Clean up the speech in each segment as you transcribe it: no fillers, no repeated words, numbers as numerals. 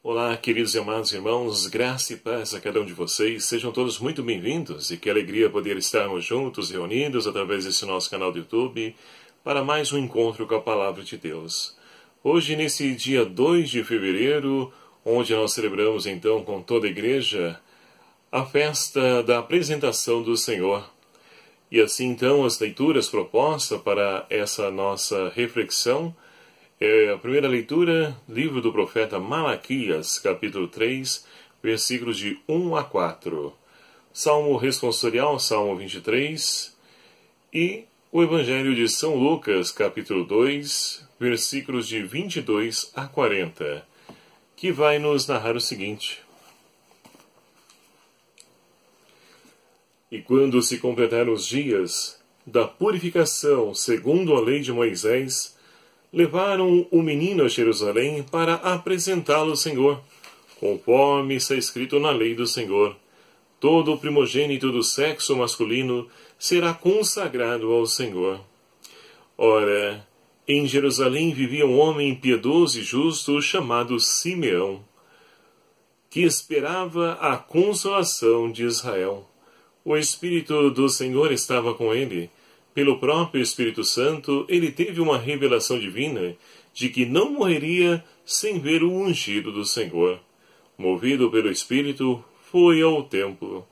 Olá, queridos e amados irmãos, graça e paz a cada um de vocês. Sejam todos muito bem-vindos e que alegria poder estarmos juntos, reunidos através desse nosso canal do YouTube para mais um encontro com a Palavra de Deus. Hoje, nesse dia 2 de fevereiro, onde nós celebramos então com toda a igreja a festa da apresentação do Senhor. E assim então as leituras propostas para essa nossa reflexão a primeira leitura, livro do profeta Malaquias, capítulo 3, versículos de 1 a 4. Salmo responsorial, Salmo 23. E o Evangelho de São Lucas, capítulo 2, versículos de 22 a 40, que vai nos narrar o seguinte. E quando se completaram os dias da purificação segundo a lei de Moisés, levaram o menino a Jerusalém para apresentá-lo ao Senhor, conforme está escrito na lei do Senhor. Todo o primogênito do sexo masculino será consagrado ao Senhor. Ora, em Jerusalém vivia um homem piedoso e justo chamado Simeão, que esperava a consolação de Israel. O Espírito do Senhor estava com ele. Pelo próprio Espírito Santo, ele teve uma revelação divina de que não morreria sem ver o ungido do Senhor. Movido pelo Espírito, foi ao templo.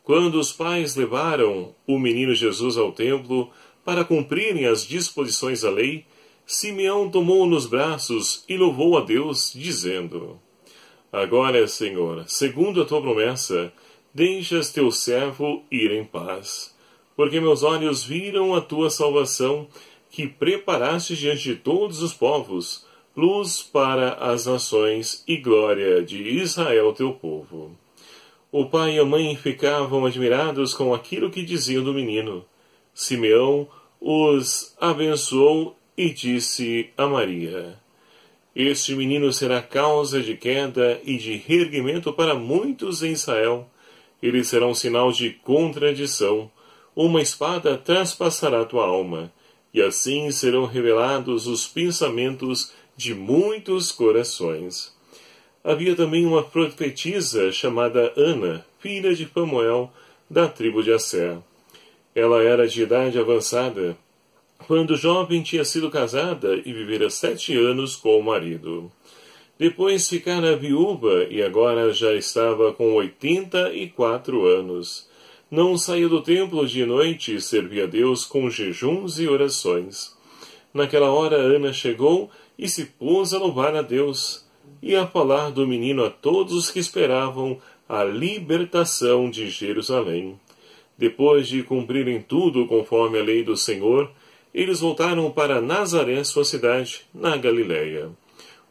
Quando os pais levaram o menino Jesus ao templo para cumprirem as disposições da lei, Simeão tomou-o nos braços e louvou a Deus, dizendo: Agora, Senhor, segundo a tua promessa, deixas teu servo ir em paz. Porque meus olhos viram a tua salvação, que preparaste diante de todos os povos, luz para as nações e glória de Israel teu povo. O pai e a mãe ficavam admirados com aquilo que diziam do menino. Simeão os abençoou e disse a Maria: Este menino será causa de queda e de reerguimento para muitos em Israel. Ele será um sinal de contradição. Uma espada traspassará tua alma, e assim serão revelados os pensamentos de muitos corações. Havia também uma profetisa chamada Ana, filha de Famuel, da tribo de Asser. Ela era de idade avançada, quando jovem tinha sido casada e vivera 7 anos com o marido. Depois ficara viúva e agora já estava com 84 anos. Não saía do templo de noite e servia a Deus com jejuns e orações. Naquela hora Ana chegou e se pôs a louvar a Deus e a falar do menino a todos os que esperavam a libertação de Jerusalém. Depois de cumprirem tudo conforme a lei do Senhor, eles voltaram para Nazaré, sua cidade, na Galiléia.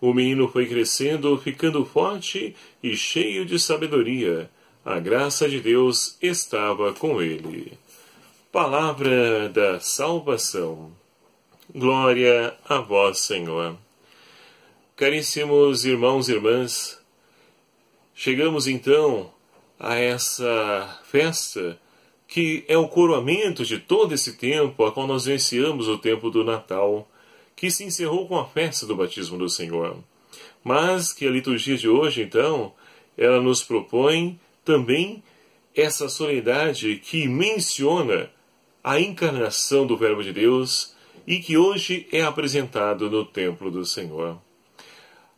O menino foi crescendo, ficando forte e cheio de sabedoria. A graça de Deus estava com ele. Palavra da salvação. Glória a vós, Senhor. Caríssimos irmãos e irmãs, chegamos então a essa festa que é o coroamento de todo esse tempo a qual nós vivenciamos o tempo do Natal, que se encerrou com a festa do batismo do Senhor. Mas que a liturgia de hoje, então, ela nos propõe também essa solenidade que menciona a encarnação do Verbo de Deus e que hoje é apresentado no templo do Senhor.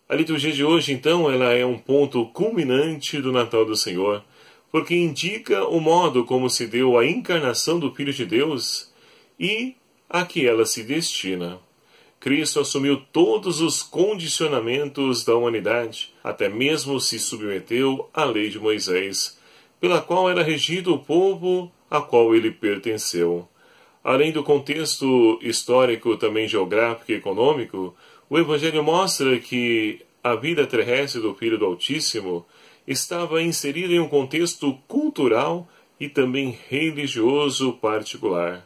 A liturgia de hoje, então, ela é um ponto culminante do Natal do Senhor, porque indica o modo como se deu a encarnação do Filho de Deus e a que ela se destina. Cristo assumiu todos os condicionamentos da humanidade, até mesmo se submeteu à lei de Moisés, pela qual era regido o povo a qual ele pertenceu. Além do contexto histórico, também geográfico e econômico, o Evangelho mostra que a vida terrestre do Filho do Altíssimo estava inserida em um contexto cultural e também religioso particular.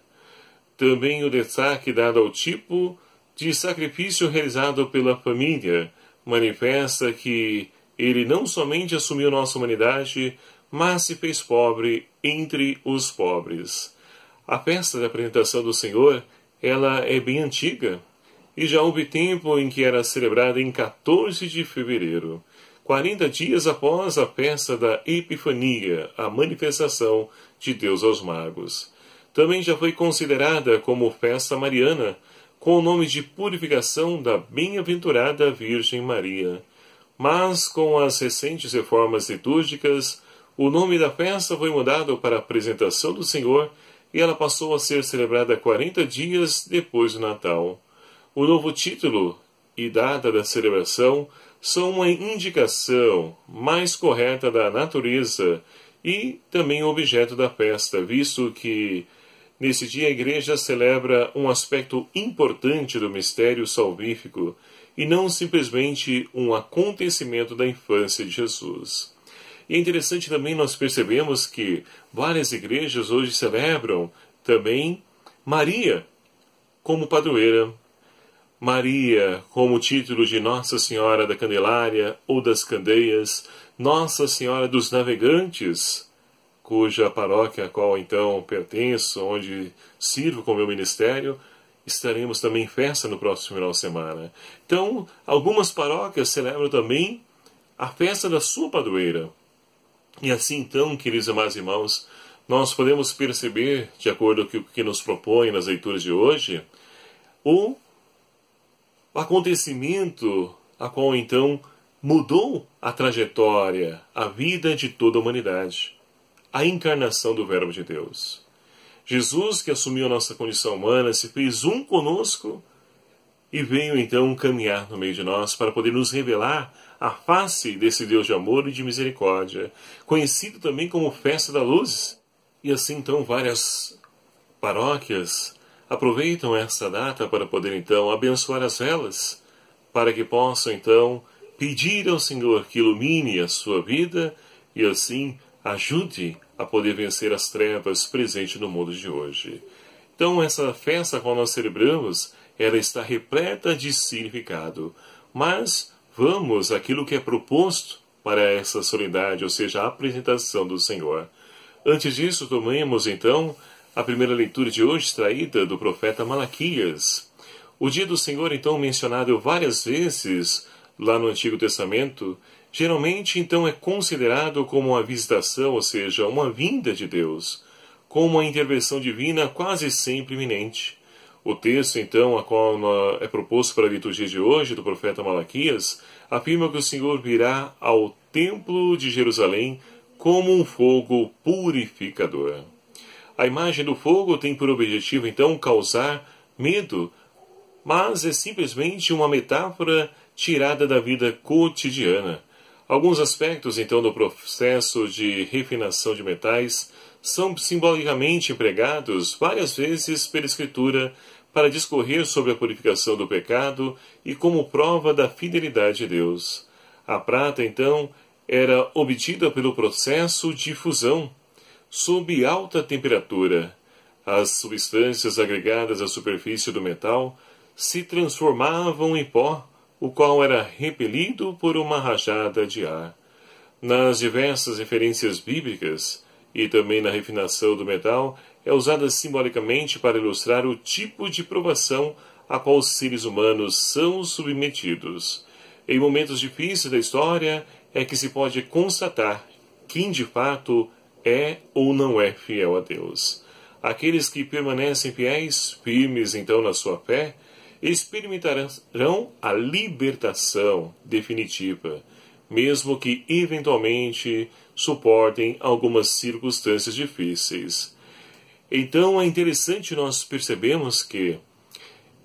Também o destaque dado ao tipo de sacrifício realizado pela família manifesta que ele não somente assumiu nossa humanidade, mas se fez pobre entre os pobres. A festa da apresentação do Senhor, ela é bem antiga, e já houve tempo em que era celebrada em 14 de fevereiro, 40 dias após a festa da Epifania, a manifestação de Deus aos magos. Também já foi considerada como festa mariana, com o nome de purificação da bem-aventurada Virgem Maria. Mas, com as recentes reformas litúrgicas, o nome da festa foi mudado para a apresentação do Senhor e ela passou a ser celebrada 40 dias depois do Natal. O novo título e data da celebração são uma indicação mais correta da natureza e também o objeto da festa, visto que nesse dia a Igreja celebra um aspecto importante do mistério salvífico e não simplesmente um acontecimento da infância de Jesus. E é interessante também nós percebemos que várias igrejas hoje celebram também Maria como padroeira, Maria como título de Nossa Senhora da Candelária ou das Candeias, Nossa Senhora dos Navegantes, cuja paróquia a qual então pertenço, onde sirvo com o meu ministério, estaremos também em festa no próximo final de semana. Então, algumas paróquias celebram também a festa da sua padroeira. E assim então, queridos amados irmãos, nós podemos perceber, de acordo com o que nos propõe nas leituras de hoje, o acontecimento a qual então mudou a trajetória, a vida de toda a humanidade. A encarnação do Verbo de Deus. Jesus, que assumiu a nossa condição humana, se fez um conosco e veio então caminhar no meio de nós para poder nos revelar a face desse Deus de amor e de misericórdia, conhecido também como Festa da Luz. E assim então várias paróquias aproveitam essa data para poder então abençoar as velas, para que possam então pedir ao Senhor que ilumine a sua vida e assim ajude a poder vencer as trevas presentes no mundo de hoje. Então essa festa que nós celebramos, ela está repleta de significado, mas vamos àquilo que é proposto para essa solenidade, ou seja, a apresentação do Senhor. Antes disso, tomemos então a primeira leitura de hoje, extraída do profeta Malaquias. O dia do Senhor, então, mencionado várias vezes lá no Antigo Testamento, geralmente, então, é considerado como uma visitação, ou seja, uma vinda de Deus, com uma intervenção divina quase sempre iminente. O texto, então, a qual é proposto para a liturgia de hoje, do profeta Malaquias, afirma que o Senhor virá ao templo de Jerusalém como um fogo purificador. A imagem do fogo tem por objetivo, então, causar medo, mas é simplesmente uma metáfora tirada da vida cotidiana. Alguns aspectos, então, do processo de refinação de metais são simbolicamente empregados várias vezes pela Escritura para discorrer sobre a purificação do pecado e como prova da fidelidade de Deus. A prata, então, era obtida pelo processo de fusão, sob alta temperatura. As substâncias agregadas à superfície do metal se transformavam em pó, o qual era repelido por uma rajada de ar. Nas diversas referências bíblicas, e também na refinação do metal, é usada simbolicamente para ilustrar o tipo de provação a qual os seres humanos são submetidos. Em momentos difíceis da história é que se pode constatar quem de fato é ou não é fiel a Deus. Aqueles que permanecem fiéis, firmes então na sua fé, experimentarão a libertação definitiva, mesmo que eventualmente suportem algumas circunstâncias difíceis. Então é interessante nós percebemos que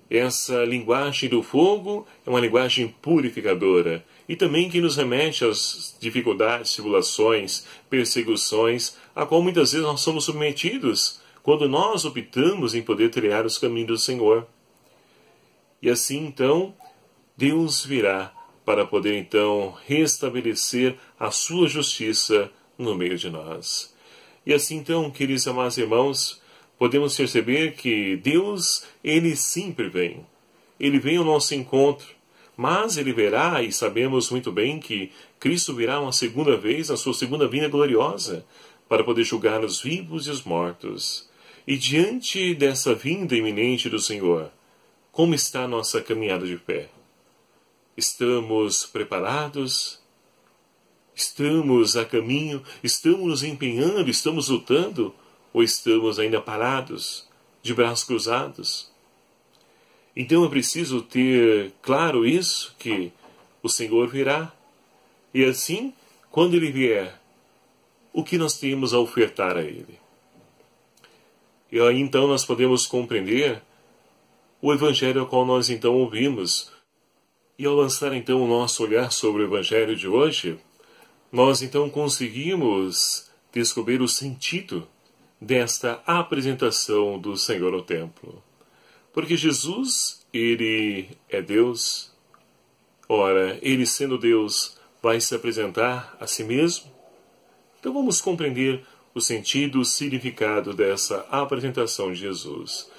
essa linguagem do fogo é uma linguagem purificadora e também que nos remete às dificuldades, tribulações, perseguições, a qual muitas vezes nós somos submetidos quando nós optamos em poder trilhar os caminhos do Senhor. E assim, então, Deus virá para poder, então, restabelecer a sua justiça no meio de nós. E assim, então, queridos amados irmãos, podemos perceber que Deus, Ele sempre vem. Ele vem ao nosso encontro, mas Ele virá, e sabemos muito bem que Cristo virá uma segunda vez, na sua segunda vinda gloriosa, para poder julgar os vivos e os mortos. E diante dessa vinda iminente do Senhor, como está a nossa caminhada de fé? Estamos preparados? Estamos a caminho? Estamos nos empenhando? Estamos lutando? Ou estamos ainda parados, de braços cruzados? Então é preciso ter claro isso, que o Senhor virá. E assim, quando Ele vier, o que nós temos a ofertar a Ele? E aí então nós podemos compreender o Evangelho ao qual nós então ouvimos. E ao lançar então o nosso olhar sobre o Evangelho de hoje, nós então conseguimos descobrir o sentido desta apresentação do Senhor ao templo. Porque Jesus, Ele é Deus. Ora, Ele sendo Deus, vai se apresentar a si mesmo? Então vamos compreender o sentido, o significado dessa apresentação de Jesus.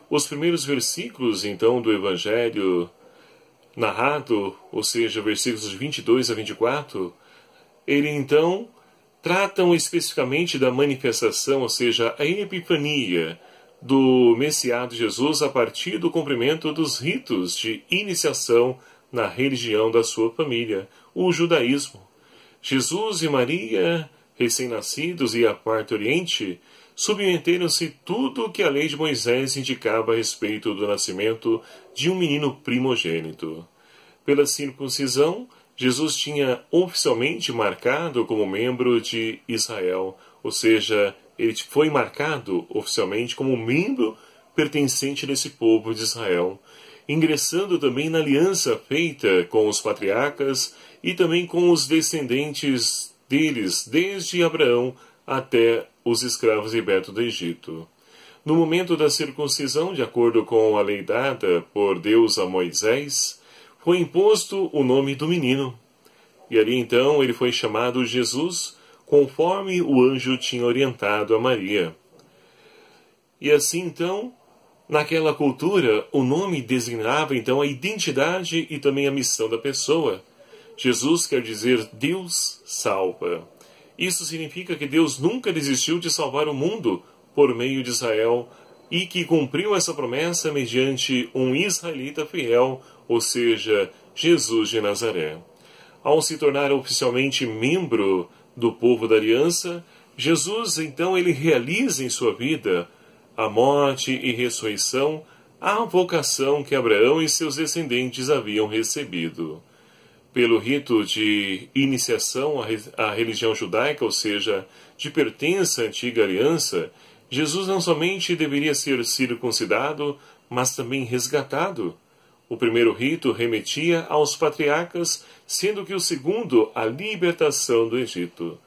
Os primeiros versículos, então, do Evangelho narrado, ou seja, versículos de 22 a 24, ele, então, tratam especificamente da manifestação, ou seja, a epifania do Messias Jesus a partir do cumprimento dos ritos de iniciação na religião da sua família, o judaísmo. Jesus e Maria, recém-nascidos e a parte oriente, submeteram-se tudo o que a lei de Moisés indicava a respeito do nascimento de um menino primogênito. Pela circuncisão, Jesus tinha oficialmente marcado como membro de Israel, ou seja, ele foi marcado oficialmente como membro pertencente desse povo de Israel, ingressando também na aliança feita com os patriarcas e também com os descendentes deles, desde Abraão até os escravos libertos do Egito. No momento da circuncisão, de acordo com a lei dada por Deus a Moisés, foi imposto o nome do menino. E ali então ele foi chamado Jesus, conforme o anjo tinha orientado a Maria. E assim então, naquela cultura, o nome designava então a identidade e também a missão da pessoa. Jesus quer dizer Deus salva. Isso significa que Deus nunca desistiu de salvar o mundo por meio de Israel e que cumpriu essa promessa mediante um israelita fiel, ou seja, Jesus de Nazaré. Ao se tornar oficialmente membro do povo da aliança, Jesus então ele realiza em sua vida a morte e ressurreição, a vocação que Abraão e seus descendentes haviam recebido. Pelo rito de iniciação à religião judaica, ou seja, de pertença à antiga aliança, Jesus não somente deveria ser circuncidado, mas também resgatado. O primeiro rito remetia aos patriarcas, sendo que o segundo à libertação do Egito.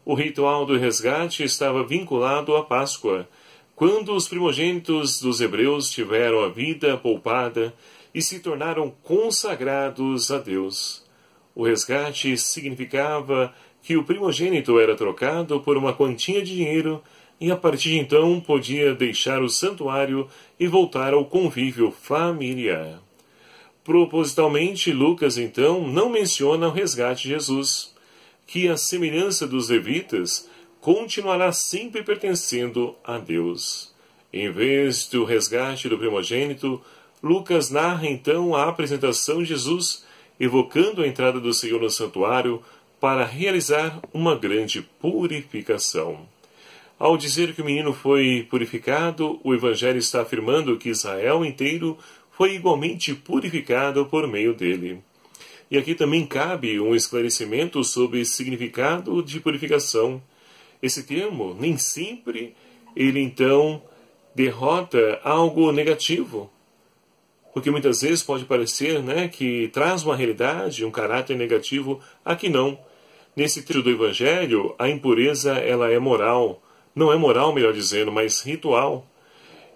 O ritual do resgate estava vinculado à Páscoa, quando os primogênitos dos hebreus tiveram a vida poupada e se tornaram consagrados a Deus. O resgate significava que o primogênito era trocado por uma quantia de dinheiro e a partir de então podia deixar o santuário e voltar ao convívio familiar. Propositalmente, Lucas então não menciona o resgate de Jesus, que, à semelhança dos levitas, continuará sempre pertencendo a Deus. Em vez do resgate do primogênito, Lucas narra então a apresentação de Jesus, evocando a entrada do Senhor no santuário para realizar uma grande purificação. Ao dizer que o menino foi purificado, o Evangelho está afirmando que Israel inteiro foi igualmente purificado por meio dele. E aqui também cabe um esclarecimento sobre o significado de purificação. Esse termo, nem sempre, ele então derrota algo negativo. Porque muitas vezes pode parecer, que traz uma realidade, um caráter negativo. Aqui não. Nesse trecho do Evangelho, a impureza ela é moral. Não é moral, melhor dizendo, mas ritual.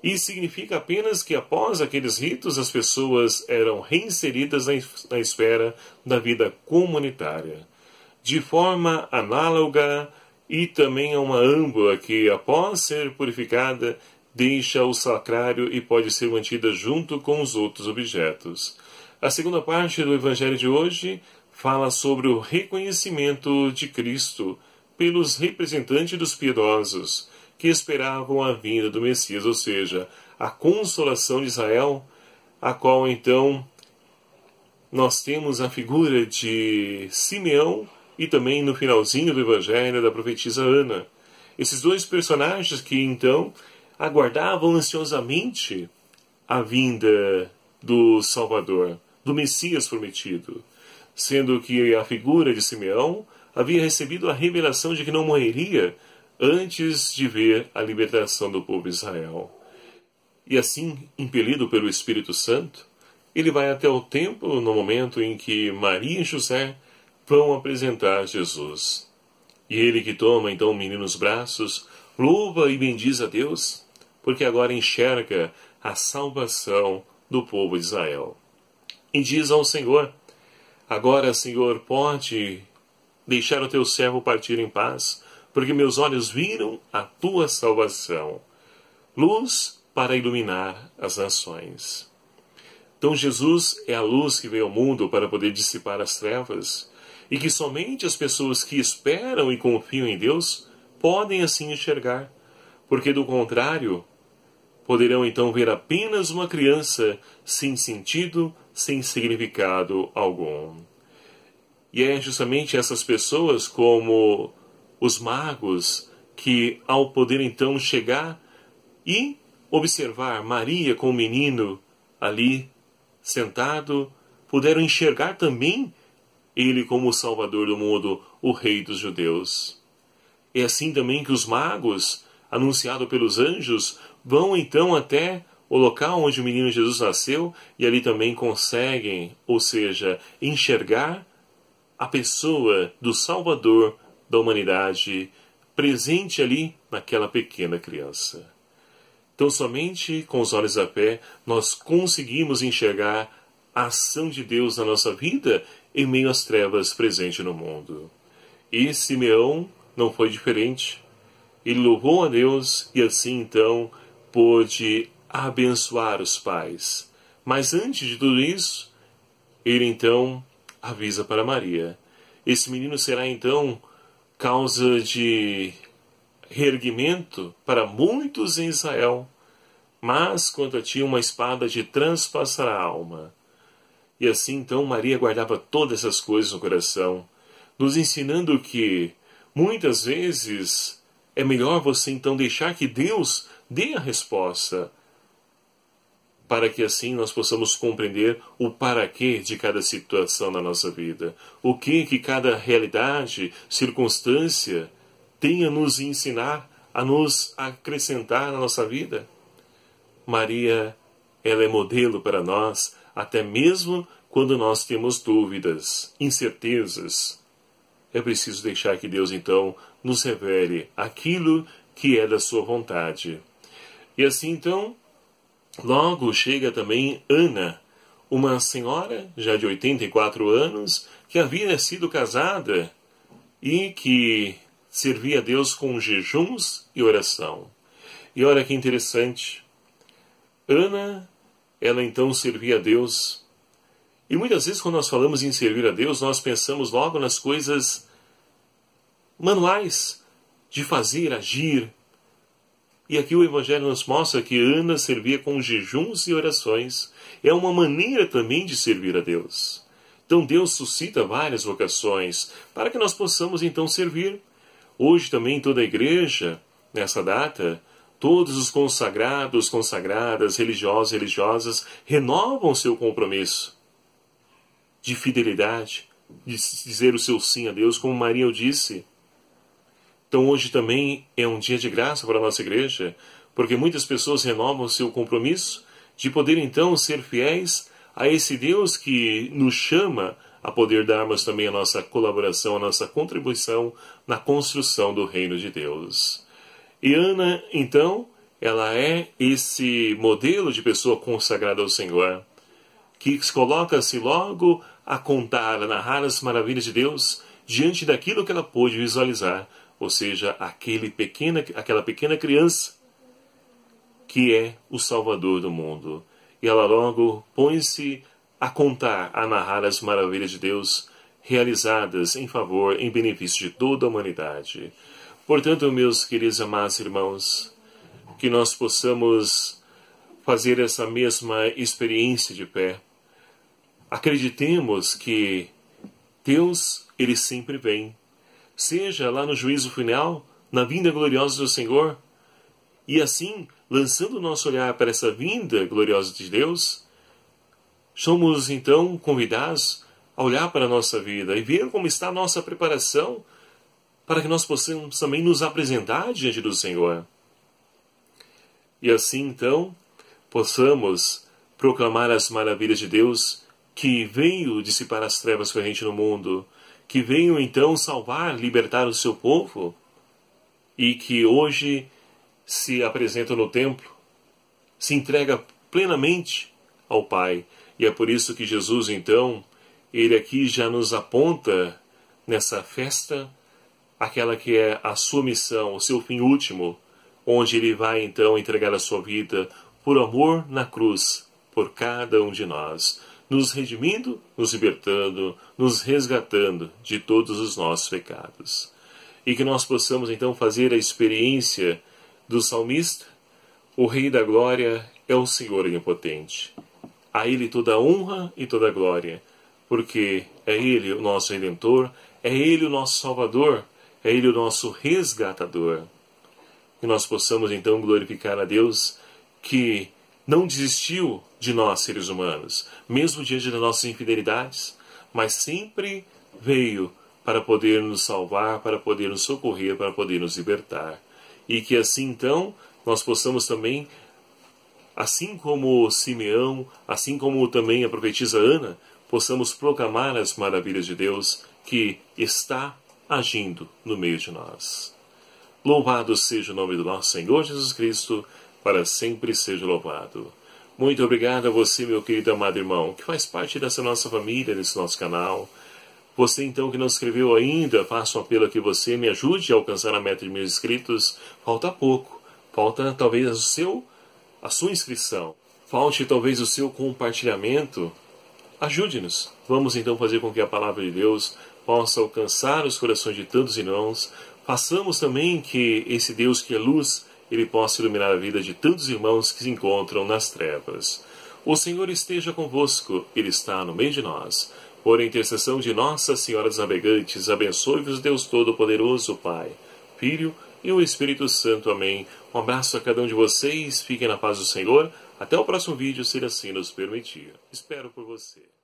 E significa apenas que após aqueles ritos as pessoas eram reinseridas na esfera da vida comunitária. De forma análoga e também a uma âmbula que, após ser purificada, deixa o sacrário e pode ser mantida junto com os outros objetos. A segunda parte do Evangelho de hoje fala sobre o reconhecimento de Cristo pelos representantes dos piedosos, que esperavam a vinda do Messias, ou seja, a consolação de Israel, a qual então nós temos a figura de Simeão e também no finalzinho do Evangelho da profetisa Ana. Esses dois personagens que então aguardavam ansiosamente a vinda do Salvador, do Messias prometido, sendo que a figura de Simeão havia recebido a revelação de que não morreria antes de ver a libertação do povo de Israel. E assim, impelido pelo Espírito Santo, ele vai até o templo no momento em que Maria e José vão apresentar Jesus. E ele que toma então o menino nos braços, louva e bendiz a Deus, porque agora enxerga a salvação do povo de Israel. E diz ao Senhor: agora, Senhor, pode deixar o teu servo partir em paz, porque meus olhos viram a tua salvação, luz para iluminar as nações. Então Jesus é a luz que veio ao mundo para poder dissipar as trevas, e que somente as pessoas que esperam e confiam em Deus podem assim enxergar, porque do contrário, poderão então ver apenas uma criança sem sentido, sem significado algum. E é justamente essas pessoas, como os magos, que ao poder então chegar e observar Maria com o menino ali sentado, puderam enxergar também ele como o Salvador do mundo, o Rei dos Judeus. É assim também que os magos, anunciados pelos anjos, vão então até o local onde o menino Jesus nasceu e ali também conseguem, ou seja, enxergar a pessoa do Salvador da humanidade presente ali naquela pequena criança. Então somente com os olhos da fé nós conseguimos enxergar a ação de Deus na nossa vida em meio às trevas presentes no mundo. E Simeão não foi diferente. Ele louvou a Deus e assim então pôde abençoar os pais. Mas antes de tudo isso, ele então avisa para Maria: esse menino será então causa de reerguimento para muitos em Israel, mas quanto a ti uma espada te transpassará a alma. E assim então Maria guardava todas essas coisas no coração, nos ensinando que muitas vezes é melhor você então deixar que Deus dê a resposta, para que assim nós possamos compreender o paraquê de cada situação na nossa vida. O que cada realidade, circunstância tem a nos ensinar, a nos acrescentar na nossa vida. Maria, ela é modelo para nós, até mesmo quando nós temos dúvidas, incertezas. É preciso deixar que Deus então nos revele aquilo que é da sua vontade. E assim então, logo chega também Ana, uma senhora já de 84 anos, que havia sido casada e que servia a Deus com jejuns e oração. E olha que interessante, Ana, ela então servia a Deus. E muitas vezes quando nós falamos em servir a Deus, nós pensamos logo nas coisas manuais, de fazer, agir. E aqui o Evangelho nos mostra que Ana servia com jejuns e orações. É uma maneira também de servir a Deus. Então Deus suscita várias vocações para que nós possamos então servir. Hoje também toda a igreja, nessa data, todos os consagrados, consagradas, religiosos e religiosas renovam seu compromisso de fidelidade, de dizer o seu sim a Deus, como Maria o disse. Então hoje também é um dia de graça para a nossa igreja, porque muitas pessoas renovam o seu compromisso de poder então ser fiéis a esse Deus que nos chama a poder darmos também a nossa colaboração, a nossa contribuição na construção do reino de Deus. E Ana, então, ela é esse modelo de pessoa consagrada ao Senhor, que coloca-se logo a contar, a narrar as maravilhas de Deus diante daquilo que ela pôde visualizar, ou seja, aquela pequena criança que é o Salvador do mundo. E ela logo põe-se a contar, a narrar as maravilhas de Deus realizadas em favor, em benefício de toda a humanidade. Portanto, meus queridos amados irmãos, que nós possamos fazer essa mesma experiência de fé. Acreditemos que Deus, Ele sempre vem. Seja lá no juízo final, na vinda gloriosa do Senhor. E assim, lançando o nosso olhar para essa vinda gloriosa de Deus, somos então convidados a olhar para a nossa vida e ver como está a nossa preparação para que nós possamos também nos apresentar diante do Senhor. E assim então, possamos proclamar as maravilhas de Deus que veio dissipar as trevas correntes no mundo, que veio então salvar, libertar o seu povo e que hoje se apresenta no templo, se entrega plenamente ao Pai. E é por isso que Jesus então, Ele aqui já nos aponta nessa festa aquela que é a sua missão, o seu fim último, onde Ele vai então entregar a sua vida por amor na cruz, por cada um de nós, nos redimindo, nos libertando, nos resgatando de todos os nossos pecados. E que nós possamos então fazer a experiência do salmista: o Rei da Glória é o Senhor Onipotente. A Ele toda a honra e toda a glória, porque é Ele o nosso Redentor, é Ele o nosso Salvador, é Ele o nosso resgatador. Que nós possamos então glorificar a Deus que não desistiu de nós, seres humanos, mesmo diante das nossas infidelidades, mas sempre veio para poder nos salvar, para poder nos socorrer, para poder nos libertar. E que assim então nós possamos também, assim como Simeão, assim como também a profetisa Ana, possamos proclamar as maravilhas de Deus que está agindo no meio de nós. Louvado seja o nome do nosso Senhor Jesus Cristo, para sempre seja louvado. Muito obrigado a você, meu querido amado irmão, que faz parte dessa nossa família, desse nosso canal. Você então que não se inscreveu ainda, faço um apelo a que você me ajude a alcançar a meta de 1000 inscritos. Falta pouco, falta talvez a sua inscrição, falte talvez o seu compartilhamento. Ajude-nos. Vamos então fazer com que a palavra de Deus possa alcançar os corações de tantos irmãos. Façamos também que esse Deus que é luz, Ele possa iluminar a vida de tantos irmãos que se encontram nas trevas. O Senhor esteja convosco, Ele está no meio de nós. Por intercessão de Nossa Senhora dos Navegantes, abençoe-vos Deus Todo-Poderoso, Pai, Filho e o Espírito Santo. Amém. Um abraço a cada um de vocês, fiquem na paz do Senhor. Até o próximo vídeo, se Ele assim nos permitir. Espero por você.